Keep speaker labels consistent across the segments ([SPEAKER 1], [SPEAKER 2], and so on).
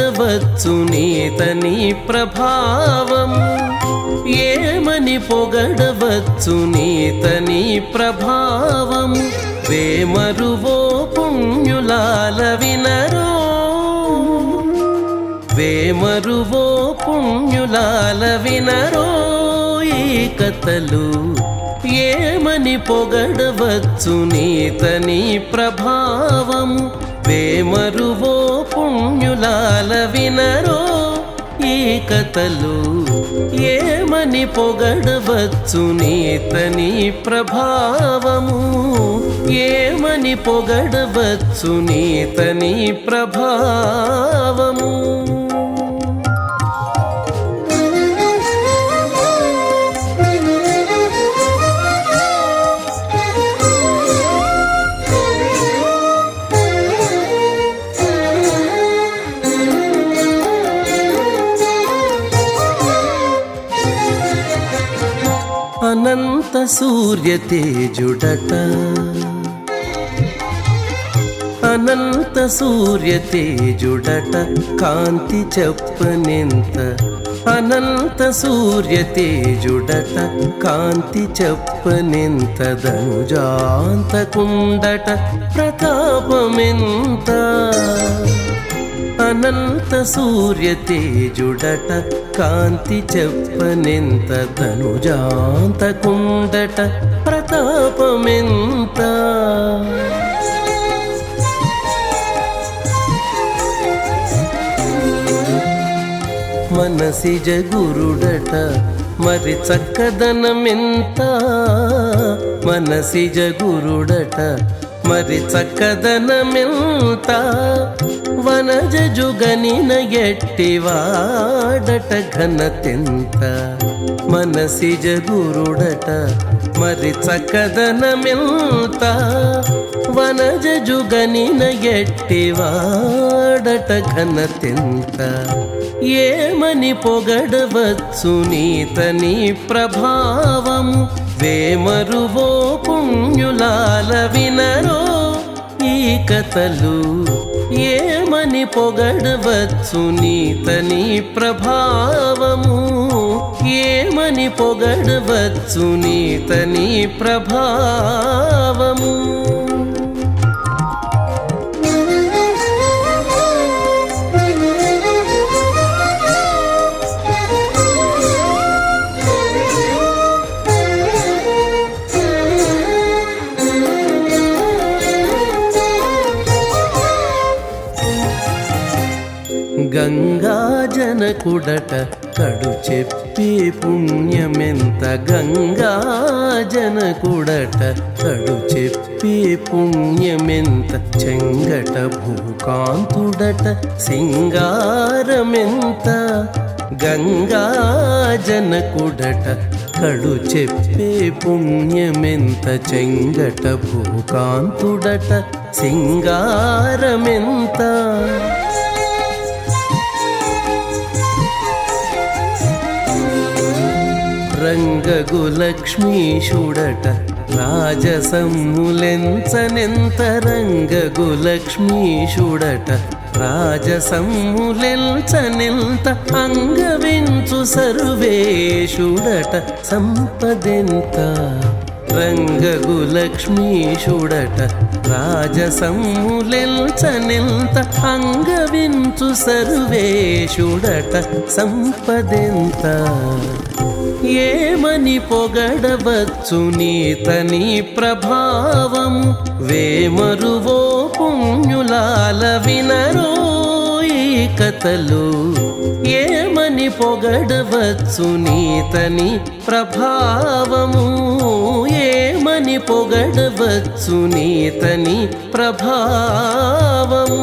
[SPEAKER 1] పొగడవచ్చు నీతని ప్రభావం ఏమని పొగడవచ్చు నీతని ప్రభావం వేమరువో పుణ్యులాల వినరో వేమరువో పుణ్యులాల వినరో ఈ కథలు ఏమని పొగడవచ్చు నీతని ప్రభావం వేమరువో పుణ్యులాల వినరో ఈ కథలు ఏమని పొగడవచ్చు నీతని ప్రభావము ఏమని పొగడవచ్చు నీతని ప్రభావము అనంత సూర్య తేజుడట అనంత సూర్య తేజుడట కాంతి చెప్పనెంత అనంత సూర్య తేజుడట కాంతి చెప్పనెంత ధనుజాంతకుండట ప్రతాపమెంత అనంత సూర్య తేజుడట కాంతి చెప్పనెంత ధనుజాంతకుండట ప్రతాపమెంత మనసిజ గురుడట మరి చక్కదనమెంత మనసిజ గురుడట మరి చక్కదనమెంత వనజ జుగనిన ఎట్టివాడట ఘనతెంత మనసిజ గురుడట మరి చక్కదనమెంత వనజ జుగనిన ఎట్టివాడట ఘనతెంత ఏమని పొగడవచ్చు నీతని ప్రభావము వేమరువో పుణ్యులాల వినరో ఈ కథలు ఏమని పొగడవచ్చు నీతని ప్రభావము ఏమని పొగడవచ్చు నీతని ప్రభావము గంగాజనకుడట కడు చెప్పే పుణ్యమెంత గంగాజనకుడట కడు చెప్పే పుణ్యమెంత చెంగట భూకాంతుడట సింగారమెంత గంగాజనకుడట కడు చెప్పే పుణ్యమెంత చెంగట భూకాంతుడట సింగారమెంత రంగగులక్ష్మీషుడట రాజసమ్ములెంచనెంత రంగగులక్ష్మీషుడట రాజసమ్ములెంచనెంత అంగవించు సర్వేషుడట సంపదెంత రంగగులక్ష్మీషుడట రాజసమ్ములెంచనెంత అంగవించు సర్వేషుడట సంపదెంత ఏమని పొగడవచ్చు నీతని ప్రభావము వేమరువో పుణ్యులాల వినరో ఈ కథలు ఏమని పొగడవచ్చు నీతని ప్రభావము ఏమని పొగడవచ్చు నీతని ప్రభావము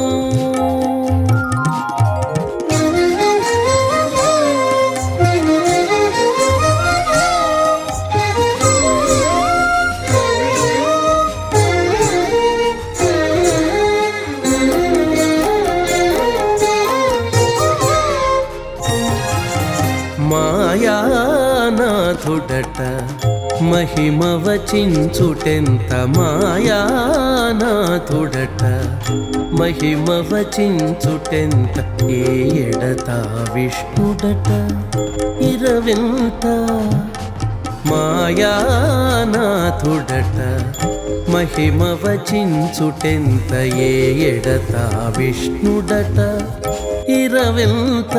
[SPEAKER 1] మాయానాథుడట మహిమ వచించుటెంత మాయానాథుడట, మహిమ వచించుటెంత ఏడత విష్ణుడట. ఇరవింత మాయానాథుడట, మహిమ వచించుటెంత ఏడత విష్ణుడట. ఇరవింత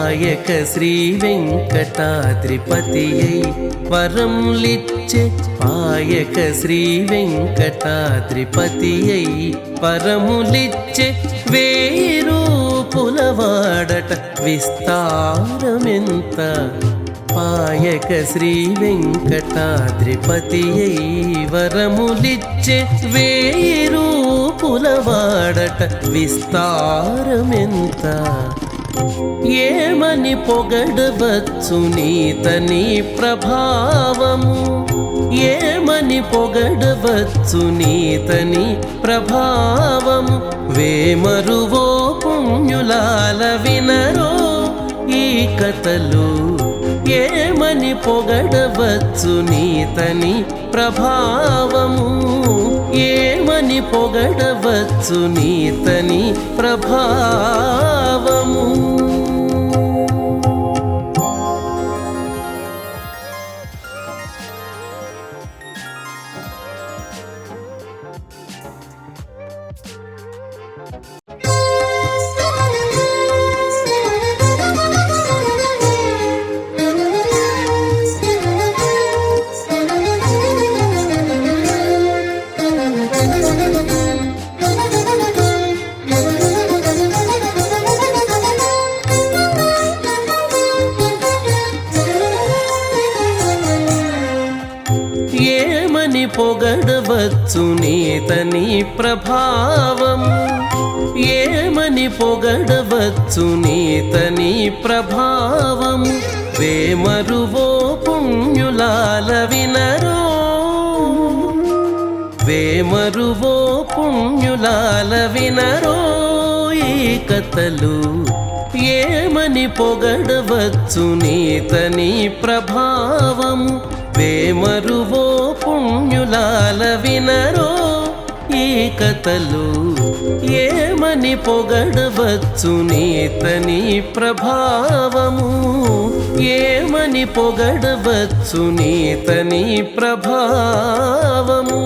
[SPEAKER 1] ఆయక శ్రీ వెంకటాద్రిపతియై వరములిచ్చే, ఆయక శ్రీ వెంకటాద్రిపతియై వరములిచ్చే. వేయి రూపుల వాడట విస్తారమెంత, పాయక శ్రీ వెంకటాద్రిపతియై వరములిచ్చే. వేయి రూపుల వాడట విస్తారమెంత. ఏమని పొగడవచ్చు నీతని ప్రభావము, ఏమని పొగడవచ్చు నీతని ప్రభావము. వేమరువో పుణ్యులాల వినరో ఈ కథలు, ఏమని పొగడవచ్చు నీతని ప్రభావము, ఏమని పొగడవచ్చు నీతని ప్రభావము. ఏమని పొగడవచ్చు నీతని ప్రభావము, ఏమని పొగడవచ్చు నీతని ప్రభావము. వేమరువో పుణ్యులాల వినరో, వేమరువో పుణ్యులాల వినరో ఈ కథలు. ఏమని పొగడవచ్చు నీతని ప్రభావము. వేమరువో పుణ్యులాల వినరో ఈ కథలు. ఏమని పొగడవచ్చు నీతని ప్రభావము, ఏమని పొగడవచ్చు నీతని ప్రభావము.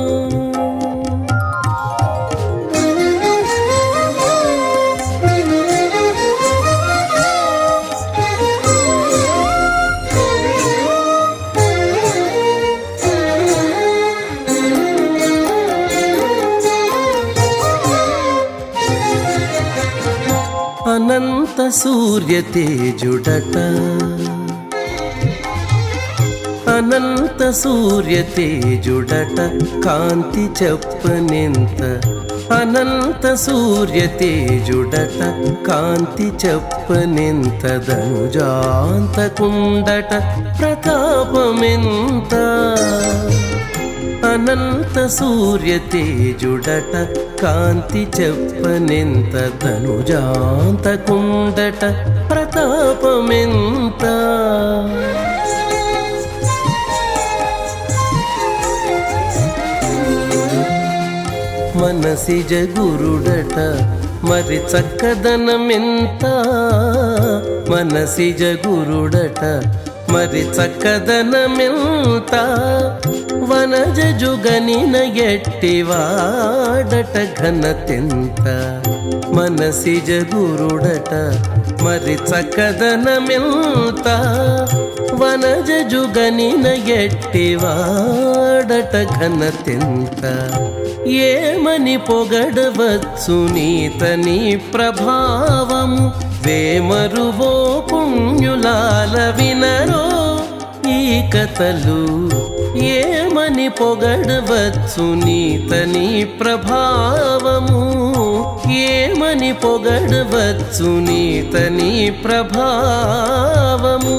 [SPEAKER 1] అనంత సూర్య తేజుడట, అనంత సూర్య తేజుడట కాంతి చెప్పనెంత. అనంత సూర్య తేజుడట కాంతి చెప్పనెంత. ధనుజాంతకుండట ప్రతాపమెంత. అనంత సూర్య తేజుడట కాంతి చెప్పనెంత. ధనుజాంతకుండట ప్రతాపమెంత. మనసిజ గురుడట మరి చక్కదనమెంత. మనసిజ గురుడట మరి చక్కదనమెంత. వనజ జుగనిన ఎట్టివాడట ఘనతెంత. మనసిజ గురుడట మరి చక్కదనమెంత. వనజ జుగనిన ఎట్టివాడట ఘనతెంత. ఏమని పొగడవచ్చు నీతని ప్రభావము. వేమరువో పుణ్యులాల వినరో ఈ కథలు. ఏమని పొగడవచ్చు నీతని ప్రభావము, ఏమని పొగడవచ్చు నీతని ప్రభావము.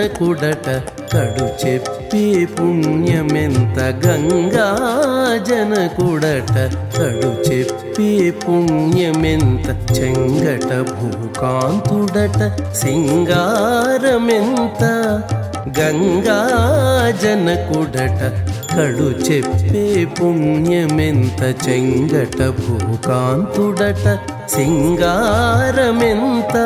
[SPEAKER 1] జనకుడట కడు చెప్పే పుణ్యమెంత గంగా జనకుడట కడు చెప్పే పుణ్యమెంత చెంగట భూకాంతుడట సింగారమెంత గంగా జనకుడట కడు చెప్పే పుణ్యమెంత చెంగట భూకాంతుడట సింగారమెంత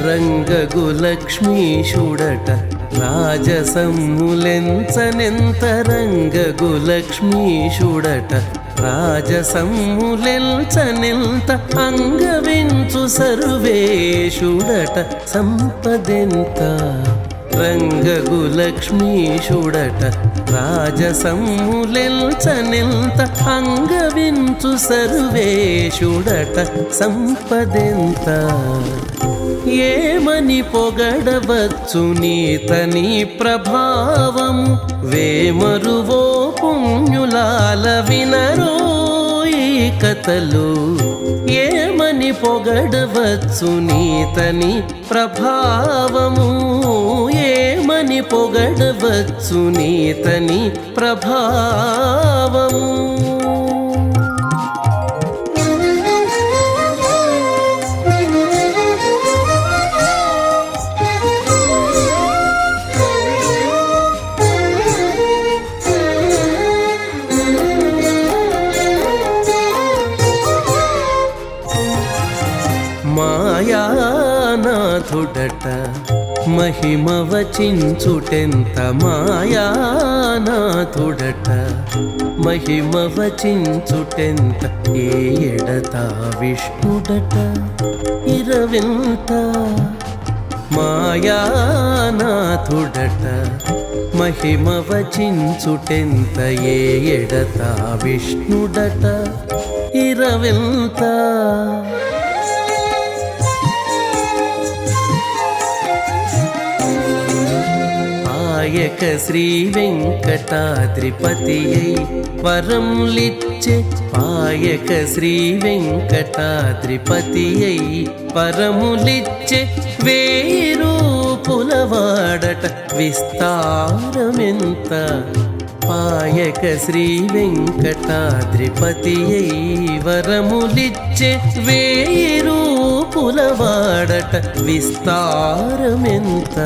[SPEAKER 1] రంగగు లక్ష్మీషుడట రాజసమ్ములెంచనెంత రంగగు లక్ష్మీషుడట రాజసమ్ములెంచనెంత అంగవించు సర్వేషుడట సంపదెంత రంగగు లక్ష్మీషుడట రాజసమ్ములెంచనెంత అంగవించు సర్వేషుడట సంపదెంత ఏమని పొగడవచ్చు నీతని ప్రభావము వేమరువో పుణ్యులాల వినరో ఈ కథలు ఏమని పొగడవచ్చు నీతని ప్రభావము ఏమని పొగడవచ్చు నీతని ప్రభావము మాయానాథుడట మహిమ వచించుటెంత మాయానాథుడట మహిమ వచించుటెంత ఏడత విష్ణుడట ఇరవింత మాయానాథుడట మహిమ వచించుటెంత ఏడత విష్ణుడట ఇరవింత పాయక శ్రీ వెంకటాద్రిపతియై వరములిచ్చే పాయక శ్రీ వెంకటాద్రిపతియై వరములిచ్చే వేయి రూపులవాడట విస్తారమెంత పాయక శ్రీ వెంకటాద్రిపతియై వరములిచ్చే వేయి రూపులవాడట విస్తారమెంత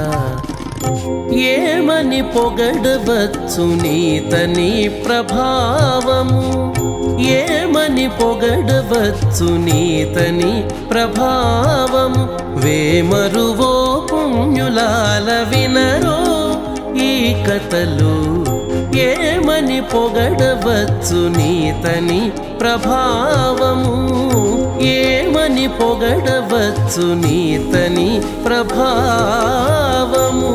[SPEAKER 1] ఏమని పొగడవచ్చు నీతని ప్రభావము ఏమని పొగడవచ్చు నీతని ప్రభావము వేమరువో పుణ్యులాల వినరో ఈ కథలు ఏమని పొగడవచ్చు నీతని ప్రభావము ఏమని పొగడవచ్చు నీతని ప్రభావము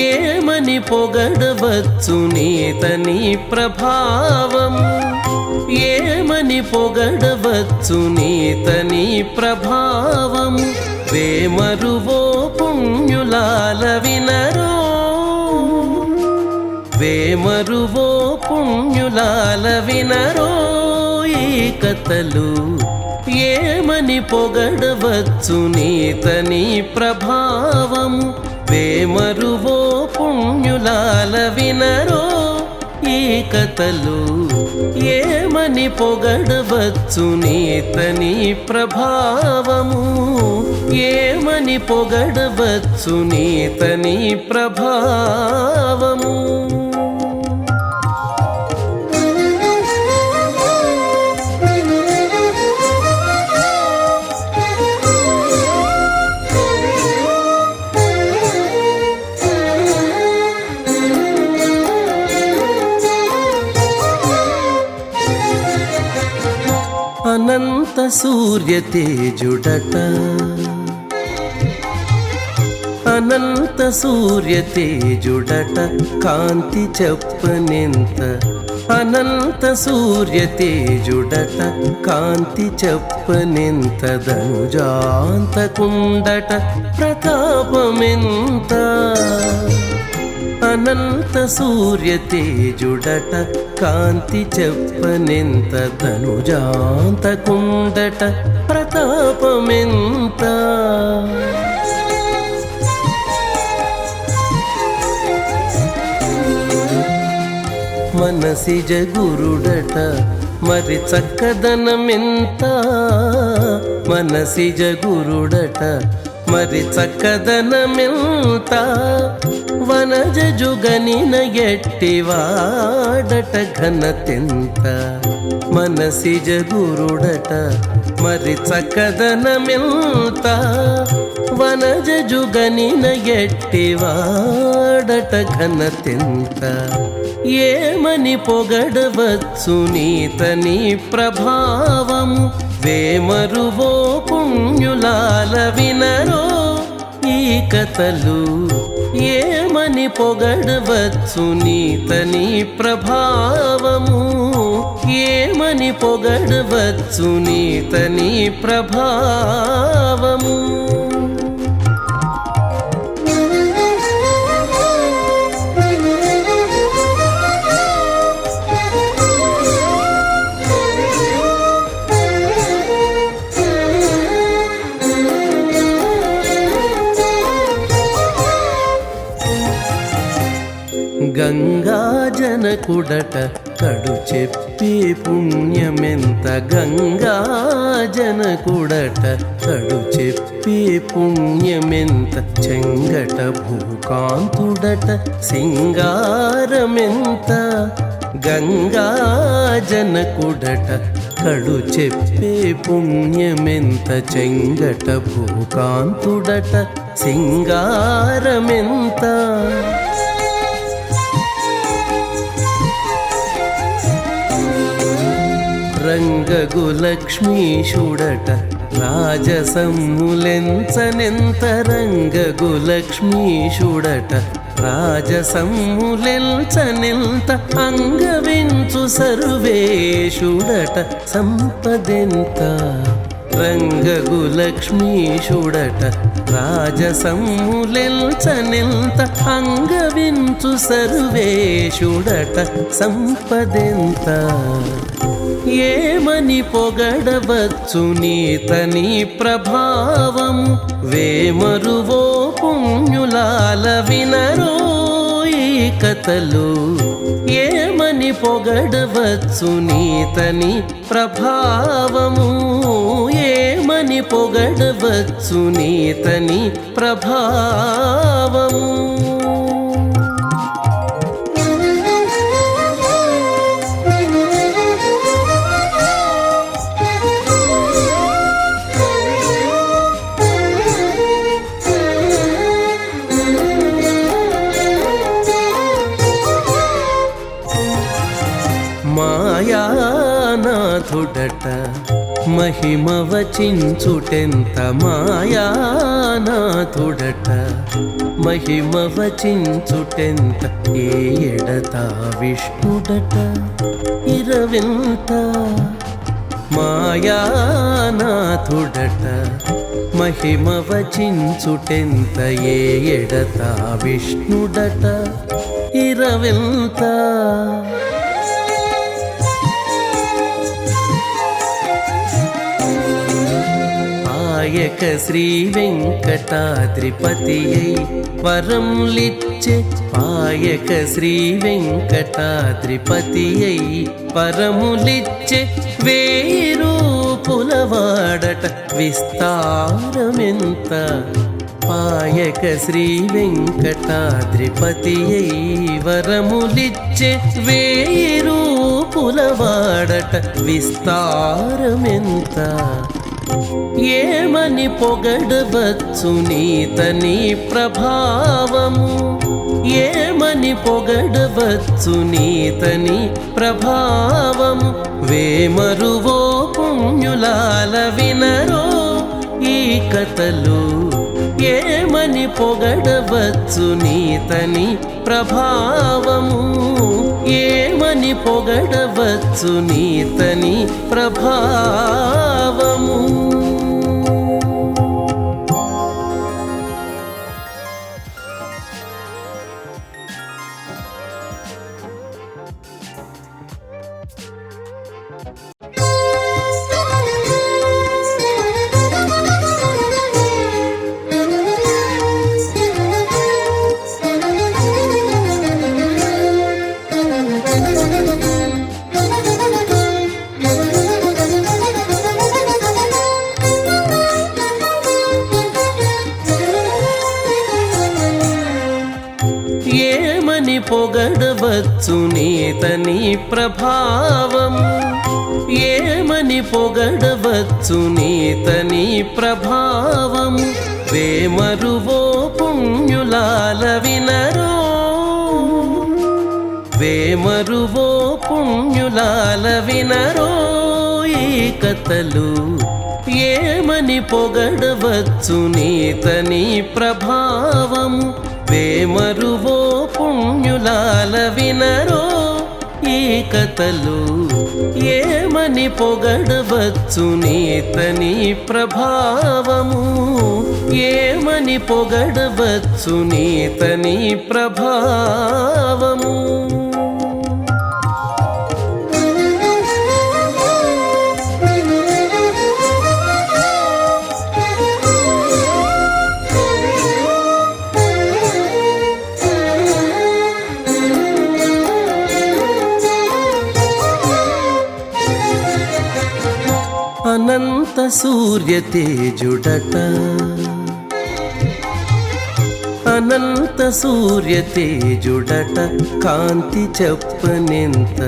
[SPEAKER 1] ఏమని పొగడవచ్చు నీతని ప్రభావము ఏమని పొగడవచ్చు నీతని ప్రభావము వేమరువో పుణ్యులాల వినరో వేమరువో పుణ్యులాల వినరో ఈ కథలు ఏమని పొగడవచ్చు నీతని ప్రభావము వేమరువో పుణ్యులాల వినరో ఈ కథలు ఏమని పొగడవచ్చు నీతని ప్రభావము ఏమని పొగడవచ్చు నీతని ప్రభావము అనంత సూర్య తేజుడట అనంత సూర్య తేజుడట కాంతి చెప్పనెంత అనంత సూర్య తేజుడట కాంతి చెప్పనెంత ధనుజాంతకుండట ప్రతాపమెంత అనంత సూర్య తేజుడట కాంతి చెప్పనెంత ధనుజాంతకుండట ప్రతాపమెంత మనసిజ గురుడట మరి చక్కదనమెంత మనసిజ గురుడట మరి చక్కదనమెంత వనజ జుగనిన ఎట్టివాడట ఘనతెంత మనసిజ గురుడట మరి చక్కదనమెంత వనజ జుగనిన ఎట్టివాడట ఘనతెంత ఏమని పొగడవచ్చు నీతని ప్రభావము వేమరువో పుణ్యులాల వినరో ఈ కథలు ఏమని పొగడవచ్చు నీతని ప్రభావము ఏమని పొగడవచ్చు నీతని ప్రభావము గంగాజనకుడట కడు చెప్పే పుణ్యమెంత గంగాజనకుడట కడు చెప్పే పుణ్యమెంత చెంగట భూకాంతుడట సింగారమెంత గంగాజనకుడట కడు చెప్పే పుణ్యమెంత చెంగట భూకాంతుడట సింగారమెంత రంగగులక్ష్మీషుడట రాజసమ్ములెంచనెంత రంగగులక్ష్మీషుడట రాజసమ్ములెంచనెంత అంగవించు సర్వేషుడట సంపదెంత రంగగులక్ష్మీషుడట రాజసమ్ములెంచనెంత అంగవించు సర్వేషుడట సంపదెంత ఏమని పొగడవచ్చు నీతని ప్రభావము వేమరువో పుణ్యులాల వినరో ఈ కథలు ఏమని పొగడవచ్చు నీతని ప్రభావము ఏమని పొగడవచ్చు నీతని ప్రభావము మాయానాథుడట మహిమ వచించుటెంత మాయానాథుడట మహిమ వచించుటెంత ఏడత విష్ణుడట ఇరవింత మాయానాథుడట మహిమ వచించుటెంత ఏడత విష్ణుడట ఇరవింత పాయక శ్రీ వెంకటాద్రిపతియై వరములిచ్చే పాయక శ్రీ వెంకటాద్రిపతియై వరములిచ్చే వేయి రూపులవాడట విస్తారమెంత పాయక శ్రీ వెంకటాద్రిపతియై వరములిచ్చే వేయి రూపులవాడట విస్తారమెంత ఏమని పొగడవచ్చు నీతని ప్రభావము ఏమని పొగడవచ్చు నీతని ప్రభావము వేమరువో పుణ్యు వినరో ఈ కథలు ఏమని పొగడవచ్చు నీతని ప్రభావము ఏమని పొగడవచ్చు నీతని ప్రభావము ఏమని పొగడవచ్చు నీతని ప్రభావము ఏమని పొగడవచ్చు నీతని ప్రభావము వేమరువో పుణ్యులాల వినరో వేమరువో పుణ్యులాల వినరో ఈ కథలు ఏమని పొగడవచ్చు నీతని ప్రభావము వేమరువో పుణ్యులాల వినరో ఈ కథలు ఏమని పొగడవచ్చు నీతని ప్రభావము ఏమని పొగడవచ్చు నీతని ప్రభావము అనంత సూర్య తేజుడట అనంత సూర్య తేజుడట కాంతి చెప్పనెంత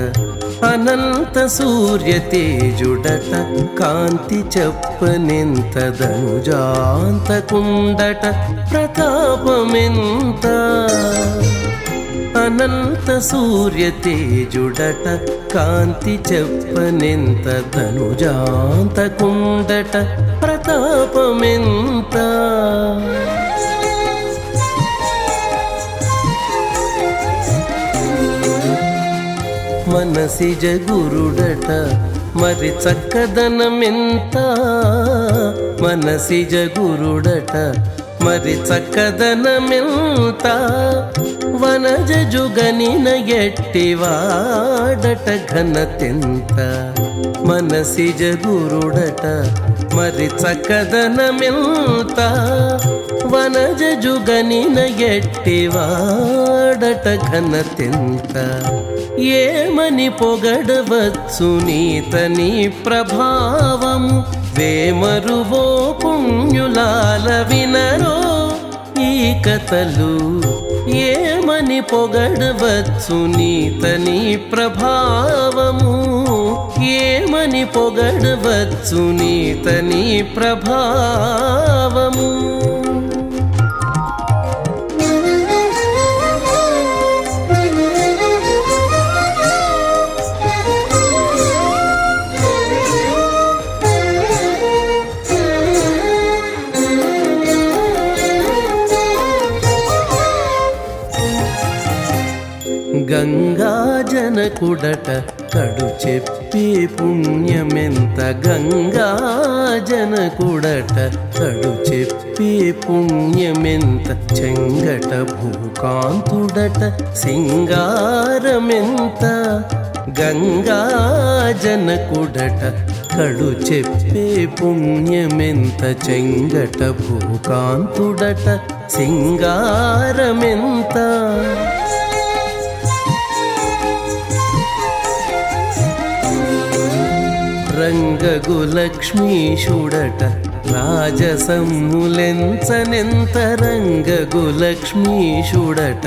[SPEAKER 1] అనంత సూర్య తేజుడట కాంతి చెప్పనెంత ధనుజాంతకుండట ప్రతాపమెంత అనంత సూర్య తేజుడట కాంతి చెప్పనెంత ధనుజాంతకుండట ప్రతాపమెంత మనసిజ గురుడట మరి చక్కదనమెంత మనసిజ గురుడట మరి చక్కదనమెంత వనజ జుగనిన ఎట్టివాడట ఘనతెంత మనసిజ గురుడట మరి చక్కదనమెంత వనజ జుగనిన ఎట్టివాడట ఘనతెంత ఏమని పొగడవచ్చు నీతని ప్రభావము వేమరువో పుణ్యులాల వినరో ఈ కథలు ఏమని పొగడవచ్చు నీతని ప్రభావము ఏమని పొగడవచ్చు నీతని ప్రభావము గంగాజనకుడట కడు చెప్పే పుణ్యమెంత గంగాజనకుడట కడు చెప్పే పుణ్యమెంత చెంగట భూకాంతుడట సింగారమెంత గంగాజనకుడట కడు చెప్పే పుణ్యమెంత చెంగట భూకాంతుడట సింగారమెంత రంగగులక్ష్మీషుడట రాజసమ్ములెంచనెంత రంగగులక్ష్మీషుడట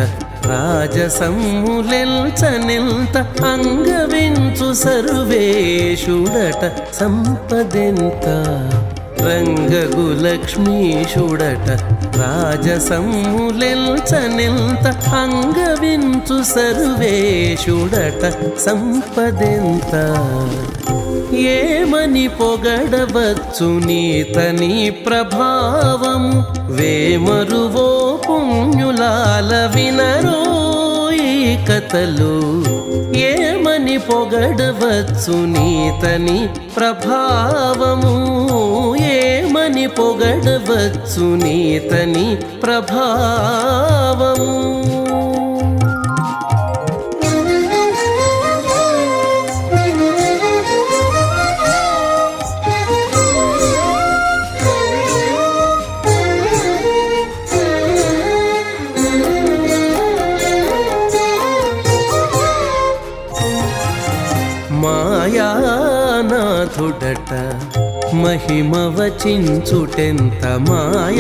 [SPEAKER 1] రాజసమ్ములెంచనెంత అంగవించు సర్వేషుడట సంపదెంత రంగగులక్ష్మీషుడట రాజసమ్ములెంచనెంత అంగవించు సర్వేషుడట సంపదెంత ఏమని పొగడవచ్చు నీతని ప్రభావము వేమరువో పుణ్యులాల వినరో ఈ కథలు ఏమని పొగడవచ్చు నీతని ప్రభావము ఏమని పొగడవచ్చు నీతని ప్రభావము మాయానాథుడట మహిమ వచించుటెంత మాయానాథుడట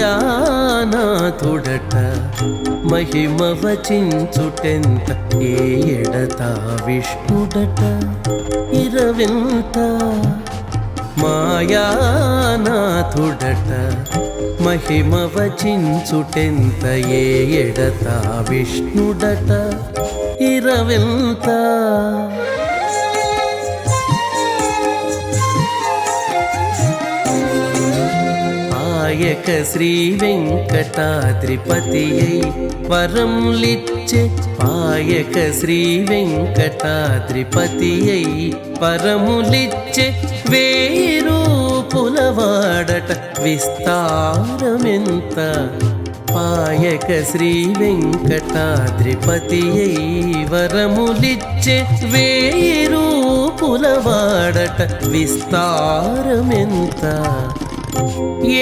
[SPEAKER 1] మహిమ వచించుటెంత ఏడత విష్ణుడట ఇరవింత మాయానాథుడట మహిమ వచించుటెంత ఏడత విష్ణుడట ఇరవింత పాయక శ్రీ వెంకటాద్రిపతియై వరములిచ్చే పాయక శ్రీ వెంకటాద్రిపతియై వరములిచ్చే వేయి రూపుల వాడట విస్తారమెంత పాయక శ్రీ వెంకటాద్రిపతియై వరములిచ్చే వేయి రూపుల వాడట విస్తారమెంత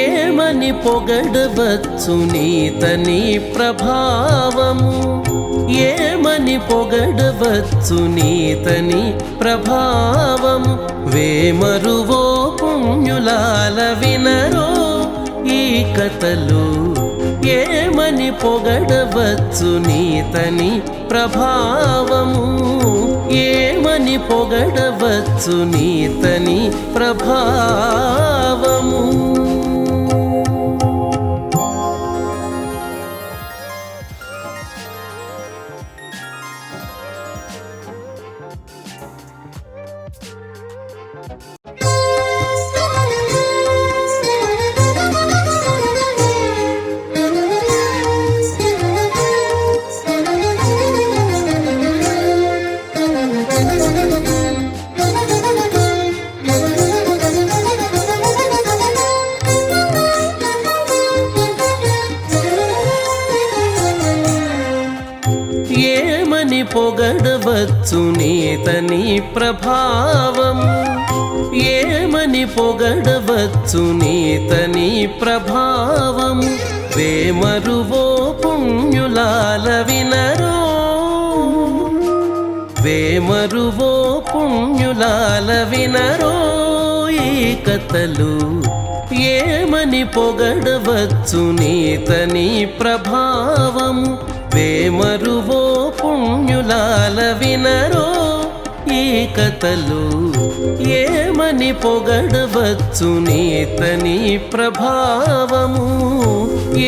[SPEAKER 1] ఏమని పొగడవచ్చు నీతని ప్రభావము ఏమని పొగడవచ్చు నీతని ప్రభావము వేమరువో పుణ్యులాల వినరో ఈ కథలు ఏమని పొగడవచ్చు నీతని ప్రభావము ఏమని పొగడవచ్చు నీతని ప్రభావము ఏమని పొగడవచ్చు నీతని ప్రభావము ఏమని పొగడవచ్చు నీతని ప్రభావము వేమరువో పుణ్యులాల వినరో వేమరువో పుణ్యులాల వినరో ఈ కథలు ఏమని పొగడవచ్చు నీతని ప్రభావము వేమరువో పుణ్యులాల వినరో ఈ కథలు ఏమని పొగడవచ్చు నీతని ప్రభావము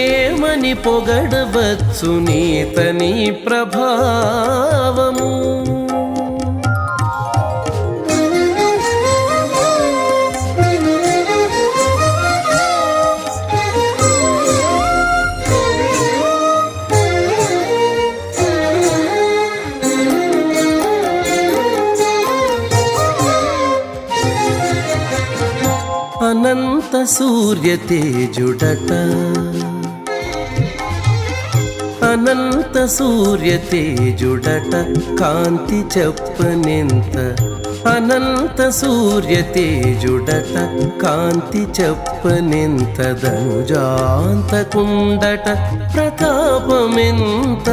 [SPEAKER 1] ఏమని పొగడవచ్చు నీతని ప్రభావము అనంత సూర్య తేజుడట అనంత సూర్య తేజుడట కాంతి చెప్పనెంత అనంత సూర్య తేజుడట కాంతి చెప్పనెంత ధనుజాంతకుండట ప్రతాపమెంత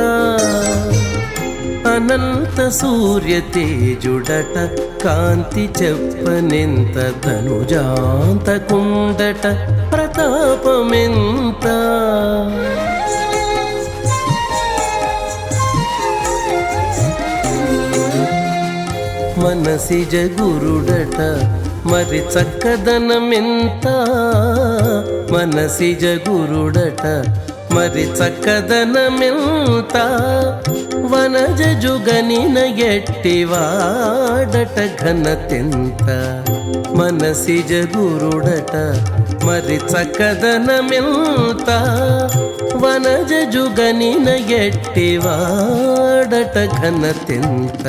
[SPEAKER 1] అనంత సూర్య తేజుడట కాంతి చెప్పనెంత ధనుజాంతకుండట ప్రతాపమెంత మనసిజ గురుడట మరి చక్కదనమెంత మనసిజ గురుడట మరి చక్కదనమెంత వనజ జుగనిన ఎట్టివాడట ఘనతెంత మనసిజ గురుడట మరి చక్కదనమెంత వనజ జుగనిన ఎట్టివాడట ఘనతెంత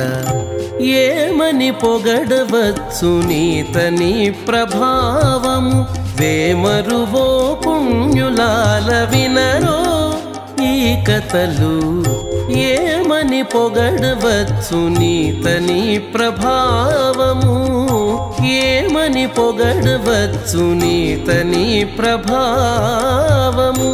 [SPEAKER 1] ఏమని పొగడవచ్చు నీతని ప్రభావము వేమరువో పుణ్యులాల వినరో ఈ కథలు ఏమని పొగడవచ్చు నీతని ప్రభావము ఏమని పొగడవచ్చు నీతని ప్రభావము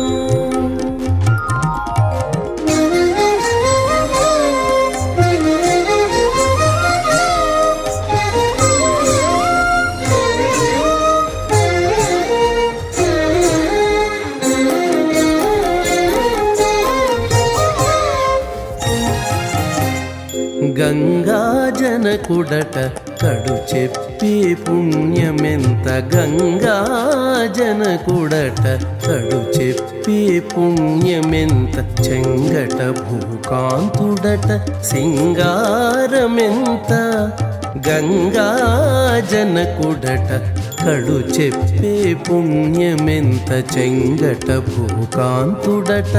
[SPEAKER 1] గంగాజనకుడట కడు చెప్పే పుణ్యమెంత గంగాజనకుడట కడు చెప్పే పుణ్యమెంత చెంగట భూకాంతుడట సింగారమెంత గంగాజనకుడట కడు చెప్పే పుణ్యమెంత చెంగట భూకాంతుడట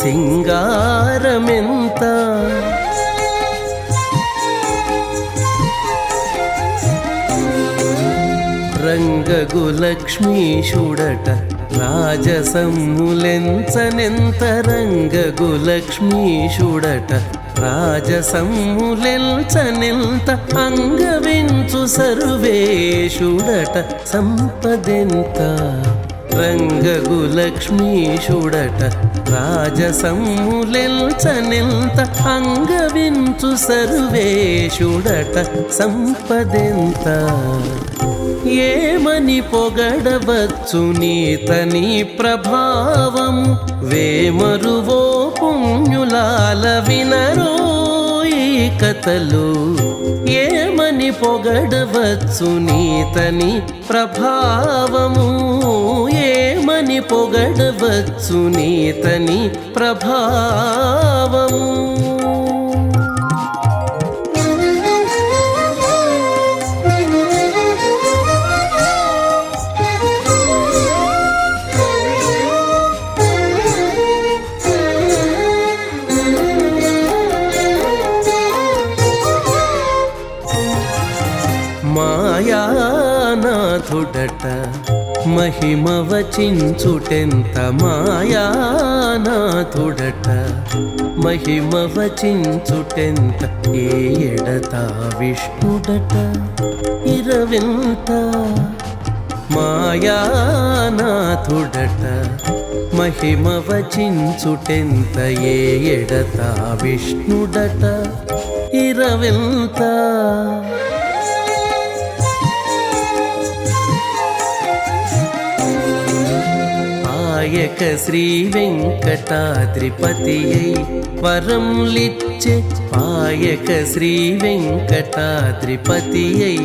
[SPEAKER 1] సింగారమెంత రంగగులక్ష్మీషుడట రాజసమ్ములెంచనెంత రంగగులక్ష్మీషుడట రాజసమ్ములెంచనెంత అంగవించు సర్వేషుడట సంపదెంత రంగగులక్ష్మీషుడట రాజసమ్ములెంచనెంత అంగవించు సర్వేషుడట సంపదెంత ఏమని పొగడవచ్చు నీతని ప్రభావము వేమరువో పుణ్యులాల వినరో ఈ కథలు ఏమని పొగడవచ్చు నీతని ప్రభావము ఏమని పొగడవచ్చు నీతని ప్రభావము మాయానాథుడట మహిమ వచించుటెంత మాయానాథుడట మహిమ వచించుటెంత ఏడత విష్ణుడట ఇరవింత మాయానాథుడట మహిమ వచించుటెంత ఏడత విష్ణుడట ఇరవింత పాయక శ్రీ వెంకటాద్రిపతియై వరములిచ్చే పాయక శ్రీ వెంకటాద్రిపతియై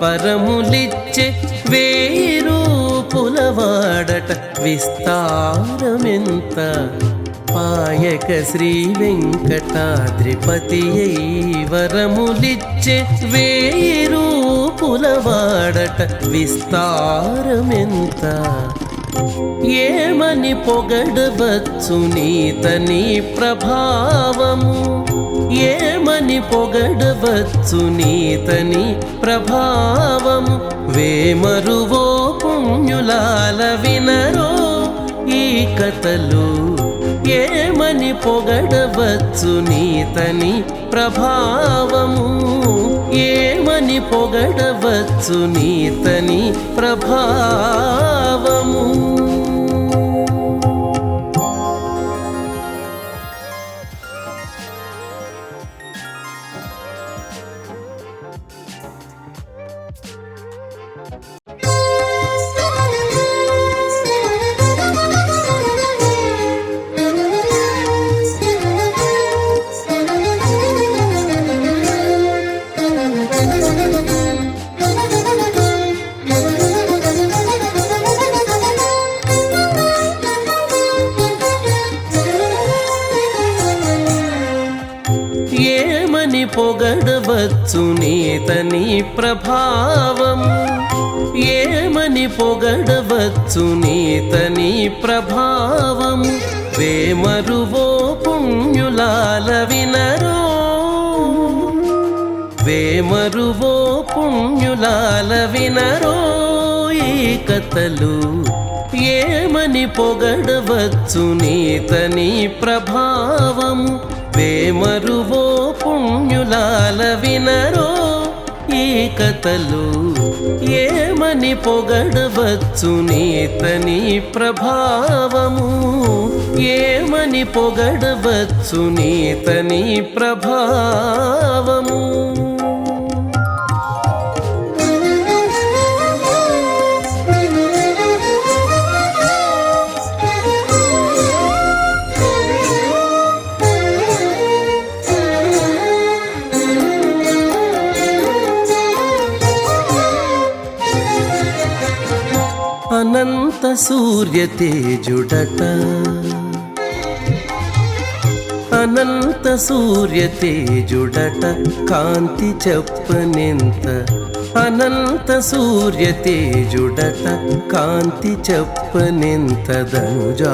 [SPEAKER 1] వరములిచ్చే వేయి రూపులవాడట విస్తారమెంత పాయక శ్రీ వెంకటాద్రిపతియై వరములిచ్చే వేయి రూపులవాడట విస్తారమెంత ఏమని పొగడవచ్చు నీతని ప్రభావము ఏమని పొగడవచ్చు నీతని ప్రభావము వేమరువో పుణ్యులాల వినరో ఈ కథలు ఏమని పొగడవచ్చు నీతని ప్రభావము ఏమని పొగడవచ్చు నీతని ప్రభావము పొగడవచ్చు నీతని ప్రభావము పొగడవచ్చు నీతని ప్రభావము వేమరువో పుణ్యులాల వినరో వేమరువో పుణ్యులాల వినరో ఈ కథలు ఏమని పొగడవచ్చు నీతని ప్రభావము వేమరువో పుణ్యులాల వినరో ఈ కథలు ఏమని పొగడవచ్చు నీతని ప్రభావము ఏమని పొగడవచ్చు నీతని ప్రభావము అనంత సూర్య తేజుడట అనంత సూర్య తేజుడట కాంతి చెప్పనెంత అనంత సూర్య తేజుడట కాంతి చెప్పనెంత ధనుజాంతకుండట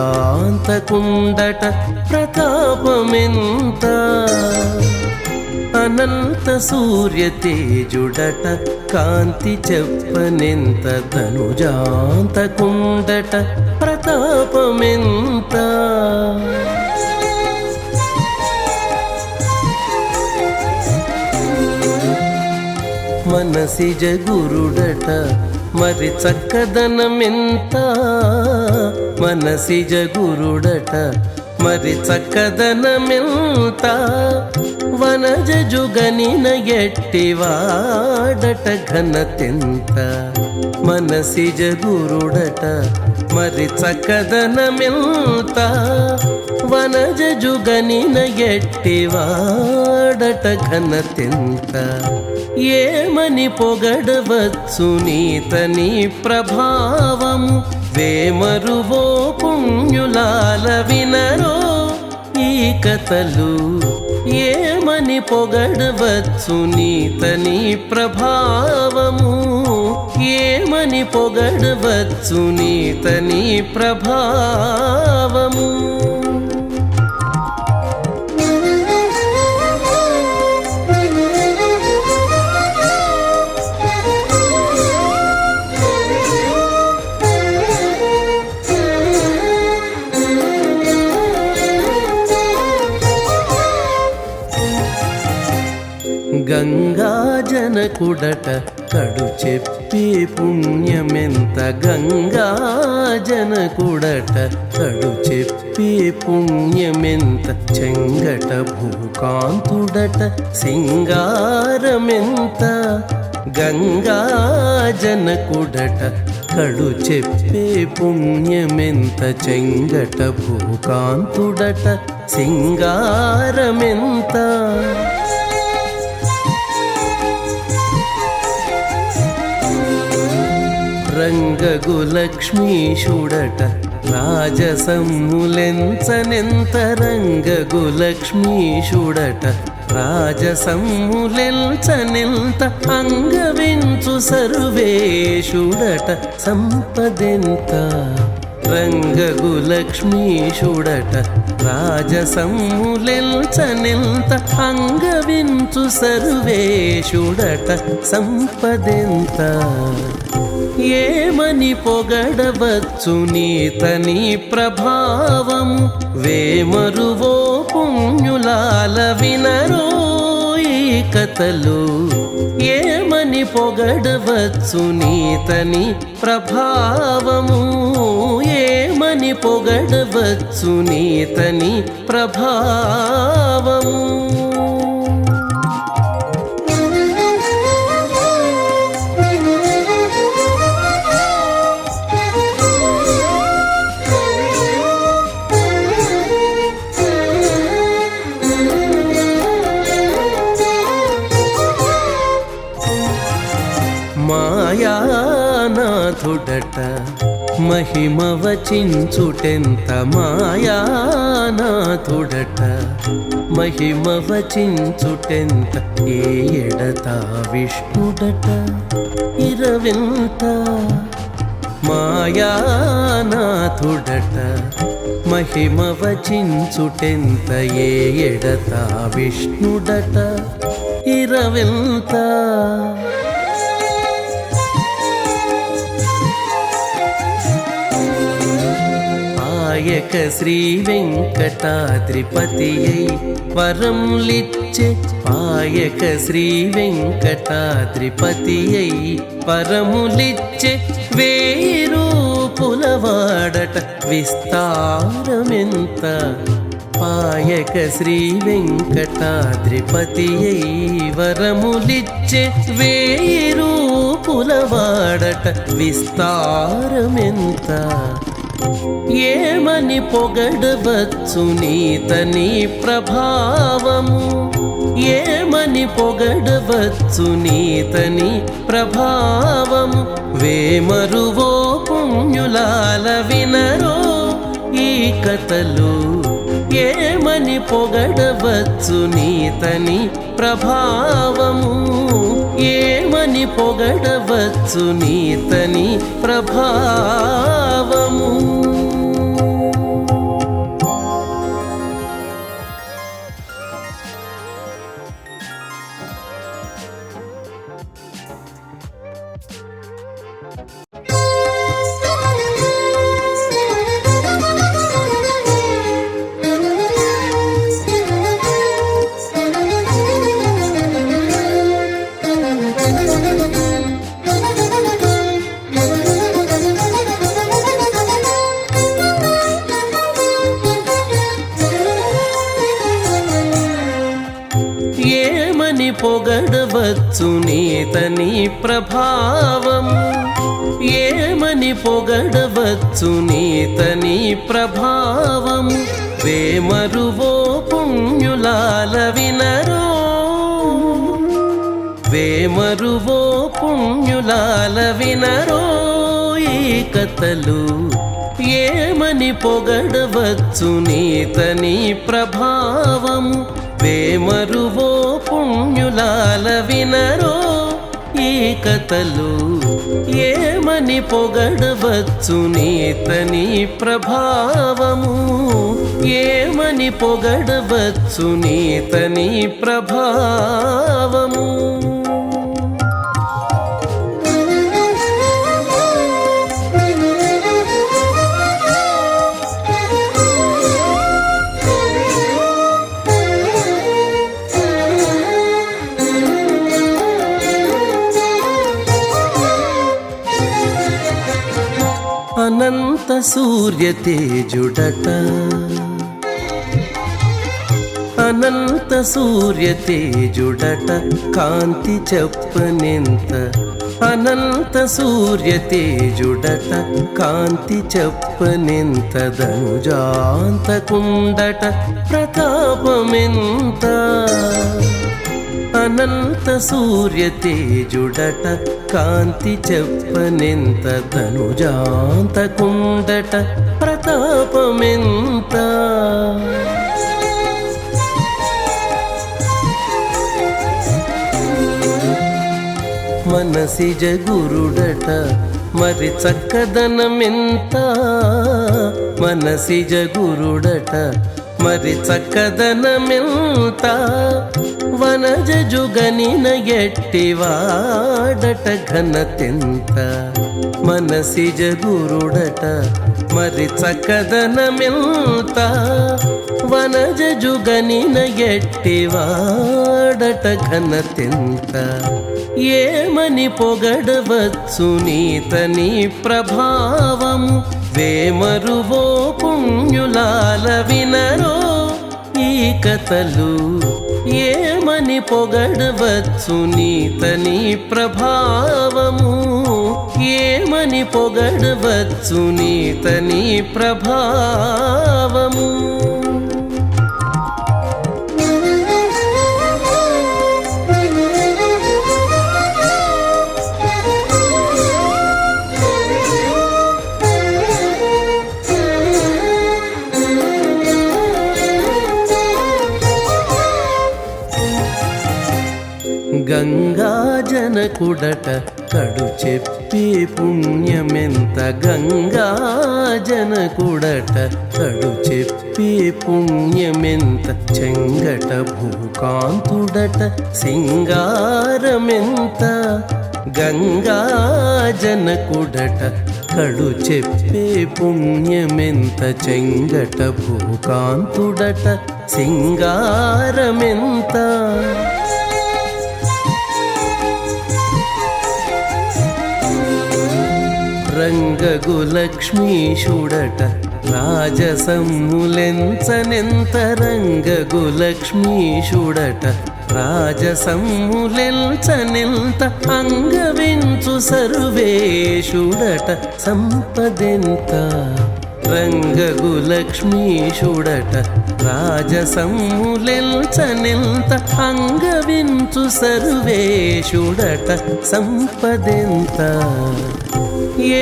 [SPEAKER 1] ప్రతాపమెంత అనంత సూర్య తేజుడట కాంతి చెప్పనెంత ధనుజాంతకుండట ప్రతాపమెంత మనసిజ గురుడట మరి చక్కదనమెంత మనసిజ గురుడట మరి చక్కదనమెంత వనజ జుగనిన ఎట్టివాడట ఘనతెంత మనసిజ గురుడట మరి చక్కదనమెంత వనజ జుగనిన ఎట్టివాడట ఘనతెంత ఏమని పొగడవచ్చు నీతని ప్రభావము వేమరువో పుణ్యులాల వినరో ఈ కథలు ఏమని పొగడవచ్చు నీతని ప్రభావము ఏమని పొగడవచ్చు నీతని ప్రభావము గంగాజనకుడట కడు చెప్పే పుణ్యమెంత గంగాజనకుడట కడు చెప్పే పుణ్యమెంత చెంగట భూకాంతుడట సింగారమెంత గంగాజనకుడట కడు చెప్పే పుణ్యమెంత చెంగట భూకాంతుడట సింగారమెంత రంగగులక్ష్మీషుడట రాజసమ్ములెంచనెంత రంగగులక్ష్మీషుడట రాజసమ్ములెంచనెంత అంగవించు సర్వేషుడట సంపదెంత రంగగులక్ష్మీషుడట రాజసమ్ములెంచనెంత అంగవించు సర్వేషుడట సంపదెంత ఏమని పొగడవచ్చు నీతని ప్రభావము వేమరువో పుణ్యులాల వినరో ఈ కథలు ఏమని పొగడవచ్చు నీతని ప్రభావము ఏమని పొగడవచ్చు నీతని ప్రభావము మాయానాథుడట మహిమ వచించుటెంత మాయానాథుడట మహిమ వచించుటెంత ఏ ఎడత విష్ణుడట ఇరవింత మాయానాథుడట మహిమ వచించుటెంత ఏ ఎడత విష్ణుడట ఇరవెంత ఆయక శ్రీ వెంకటాద్రిపతియై వరములిచ్చే ఆయక శ్రీ వెంకటాద్రిపతియై వరములిచ్చే వేరు పులవాడట విస్తారమెంత పాయక శ్రీ వెంకటాద్రిపతియై వరములిచ్చే వేరు పులవాడట విస్తారమెంత ఏమని పొగడవచ్చు నీతని ప్రభావము ఏమని పొగడవచ్చు నీతని ప్రభావము వేమరువో పుణ్యులాల వినరో ఈ కథలు ఏమని పొగడవచ్చు నీతని ప్రభావము ఏమని పొగడవచ్చు నీతని ప్రభావము ఏమని పొగడవచ్చు నీతని ప్రభావము ఏమని పొగడవచ్చు నీతని ప్రభావము వేమరువో పుణ్యులాల వినరో వేమరువో పుణ్యులాల వినరో ఈ కథలు ఏమని పొగడవచ్చు నీతని ప్రభావము వేమరువో పుణ్యులాల వినరో ఈ కథలు ఏమని పొగడవచ్చు నీతని ప్రభావము ఏమని పొగడవచ్చు నీతని ప్రభావము అనంత సూర్య తేజుడట అనంత సూర్య తేజుడట కాంతి చెప్పనెంత అనంత సూర్య తేజుడట కాంతి చెప్పనెంత ధనుజాంతకుండట ప్రతాపమెంత అనంత సూర్య తేజుడట కాంతి చెప్పనెంత ధనుజాంతకుండట ప్రతాపమెంత మనసిజ గురుడట మరి చక్కదనమెంత మనసిజ గురుడట మరి చక్కదనమెంత వనజ జుగనిన ఎట్టివాడట ఘనతెంత మనసిజ గురుడట మరి చక్కదనమెంత వనజ జుగనిన ఎట్టివాడట ఘనతెంత ఏమని పొగడవచ్చు నీతని ప్రభావము వేమరువో పుణ్యులాల వినరో ఈ కథలు ఏమని పొగడవచ్చు నీతని ప్రభావము ఏమని పొగడవచ్చు నీతని ప్రభావము గంగా జన జనకుడట కడు చెప్పే పుణ్యమెంత గంగా జనకుడట కడు చెప్పే పుణ్యమెంత చెంగట భూకాంతుడట సింగారమెంత గంగా జనకుడట కడు చెప్పే పుణ్యమెంత చెంగట భూకాంతుడట సింగారమెంత రంగగులక్ష్మీషుడట రాజసమ్ములెంచనెంత రంగగులక్ష్మీషుడట రాజసమ్ములెంచనెంత అంగవించు సర్వేషుడట సంపదెంత రంగగులక్ష్మీషుడట రాజసమ్ములెంచనెంత అంగవించు సర్వేషుడట సంపదెంత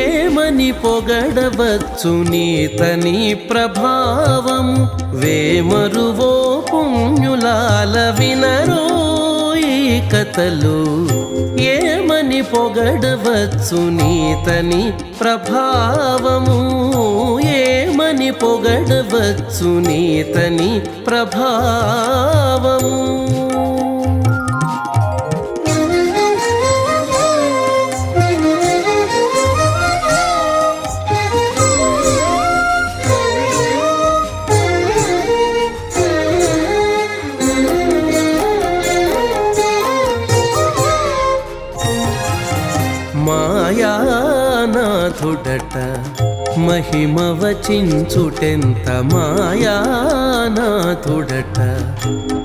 [SPEAKER 1] ఏమని పొగడవచ్చు నీతని ప్రభావము వేమరువో పుణ్యులాల వినరో ఈ కథలు ఏమని పొగడవచ్చు నీతని ప్రభావము ఏమని పొగడవచ్చు నీతని ప్రభావము మాయానాథుడట మహిమ వచించుటెంత మాయానాథుడట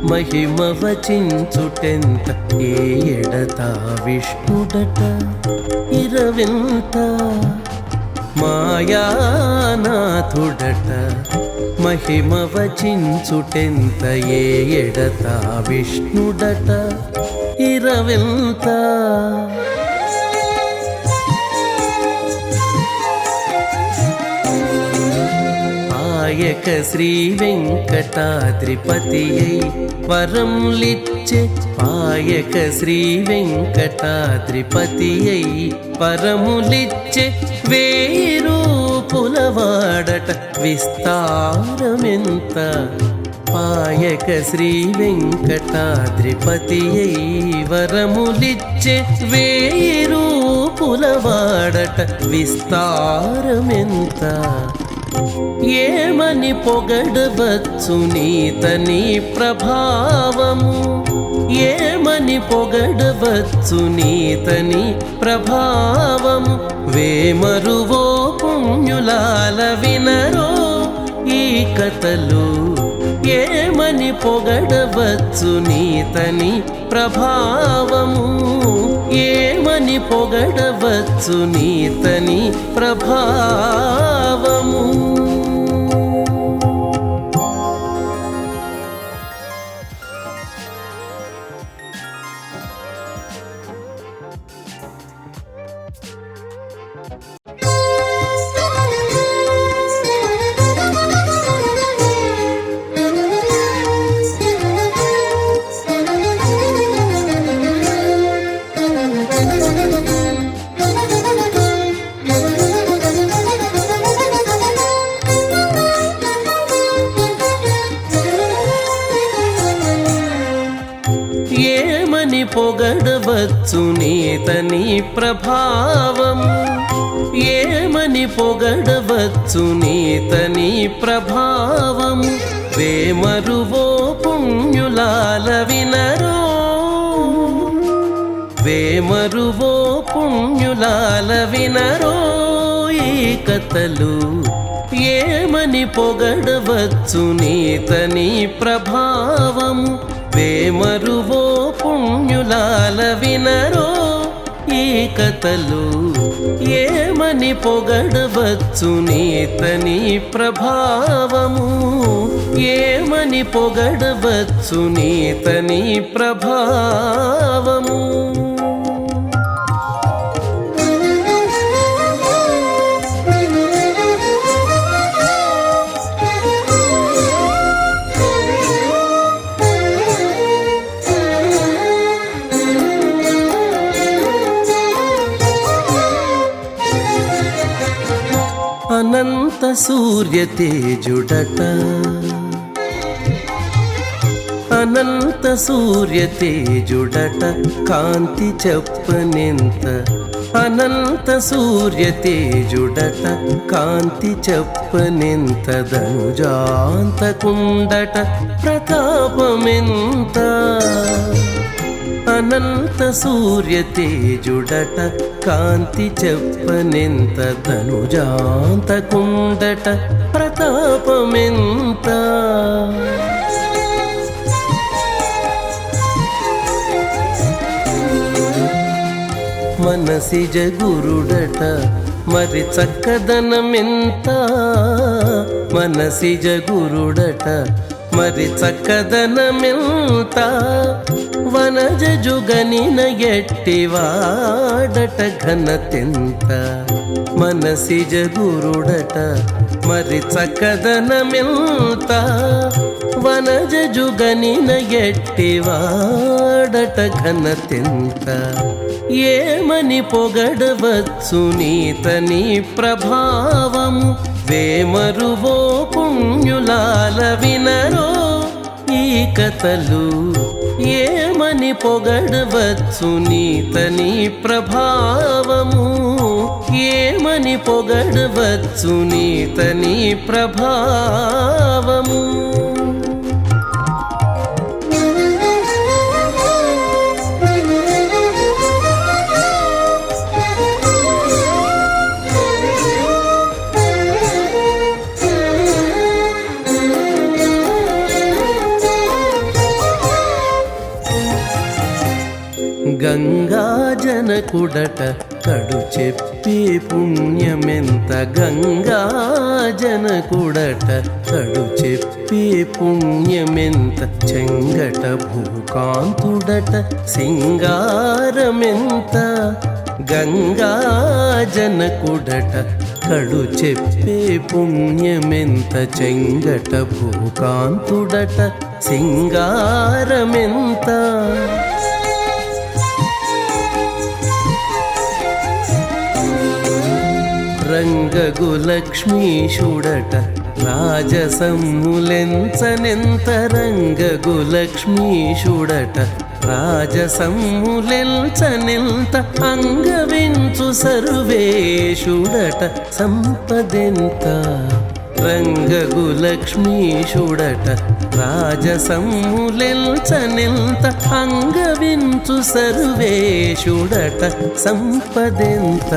[SPEAKER 1] మహిమ వచించుటెంత ఏడత విష్ణుడట ఇరవింత మాయానాథుడట మహిమ వచించుటెంత ఏడత విష్ణుడట ఇరవింత పాయక శ్రీ వెంకటాద్రిపతియై వరములిచ్చే పాయక శ్రీ వెంకటాద్రిపతియై వరములిచ్చే వేయి రూపులవాడట విస్తారమెంత పాయక శ్రీ వెంకటాద్రిపతియై వరములిచ్చే వేయి రూపులవాడట విస్తారమెంత ఏమని పొగడవచ్చు నీతని ప్రభావము ఏమని పొగడవచ్చు నీతని ప్రభావము వేమరువో పుణ్యులాల వినరో ఈ కథలు ఏమని పొగడవచ్చు నీతని ప్రభావము ఏమని పొగడవచ్చు నీతని ప్రభావము ఏమని పొగడవచ్చు నీతని ప్రభావము ఏమని పొగడవచ్చు నీతని ప్రభావము వేమరువో పుణ్యులాల వినరో వేమరువో పుణ్యులాల వినరో ఈ కథలు ఏమని పొగడవచ్చు నీతని ప్రభావము వేమరువో పుణ్యులాల వినరో ఈ కథలు ఏమని పొగడవచ్చు నీతని ప్రభావము ఏమని పొగడవచ్చు నీతని ప్రభావము అనంత సూర్య తేజుడట అనంత సూర్య తేజుడట కాంతి చెప్పనెంత అనంత సూర్య తేజుడట కాంతి చెప్పనెంత ధనుజాంతకుండట ప్రతాపమెంత అనంత సూర్య తేజుడట కాంతి చెప్పనెంత ధనుజాంతకుండట ప్రతాపమెంత మనసిజ గురుడట మరి చక్కదనమెంత మనసిజ గురుడట మరి చక్కదనమెంత వనజ జుగనిన ఎట్టివాడట ఘనతెంత మనసిజ గురుడట మరి చక్కదనమెంత వనజ జుగనిన ఎట్టివాడట ఘనతెంత ఏమని పొగడవచ్చు నీతని ప్రభావము వేమరువో పుణ్యులాల వినరో ఈ కథలు ఏమని పొగడవచ్చు నీతని ప్రభావము ఏమని పొగడవచ్చు నీతని ప్రభావము గంగాజనకుడట కడు చెప్పే పుణ్యమెంత గంగాజనకుడట కడు చెప్పే పుణ్యమెంత చెంగట భూకాంతుడట సింగారమెంత గంగాజనకుడట కడు చెప్పే పుణ్యమెంత చెంగట భూకాంతుడట సింగారమెంత రంగగులక్ష్మీషుడట రాజసమ్ములెంచనెంత రంగగులక్ష్మీషుడట రాజసమ్ములెంచనెంత అంగవించు సర్వేషుడట సంపదెంత రంగగులక్ష్మీషుడట రాజసమ్ములెంచనెంత అంగవించు సర్వేషుడట సంపదెంత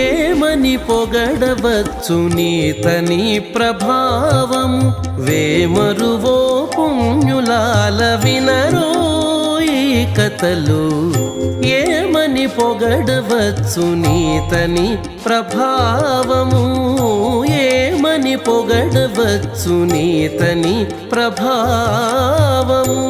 [SPEAKER 1] ఏమని పొగడవచ్చు నీతని ప్రభావము వేమరువో పుణ్యులాల వినరో ఈ కథలు ఏమని పొగడవచ్చు నీతని ప్రభావము ఏమని పొగడవచ్చు నీతని ప్రభావము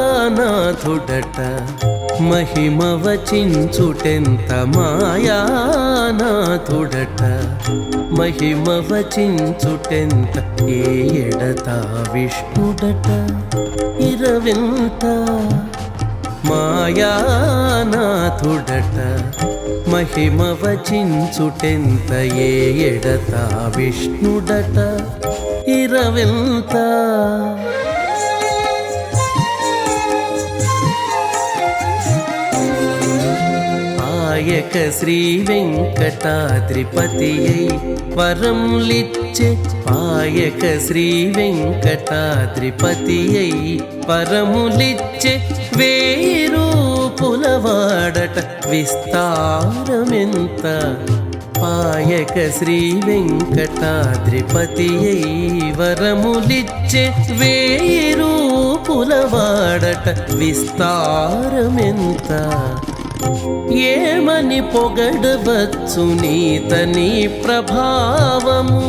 [SPEAKER 1] మాయానాథుడట మహిమ వచించుటెంత మాయానాథుడట మహిమ వచించుటెంత ఏ ఎడత విష్ణుడట ఇరవింత మాయానాథుడట మహిమ వచించుటెంత ఏ ఎడత విష్ణుడట ఇరవింత పాయక శ్రీ వెంకటాద్రిపతియై వరములిచ్చే పాయక శ్రీ వెంకటాద్రిపతియై వరములిచ్చే వేయి రూపులవాడట విస్తారమెంత పాయక శ్రీ వెంకటాద్రిపతియై వరములిచ్చే వేయి రూపులవాడట విస్తారమెంత ఏమని పొగడవచ్చు నీతని ప్రభావము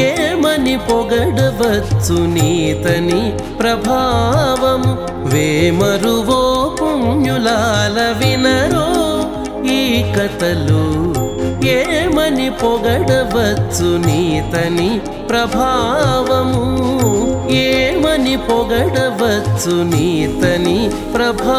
[SPEAKER 1] ఏమని పొగడవచ్చు నీతని ప్రభావము వేమరువో పుణ్యు కులాల వినరో ఈ కథలు ఏమని పొగడవచ్చు నీతని ప్రభావము ఏమని పొగడవచ్చు నీతని ప్రభావము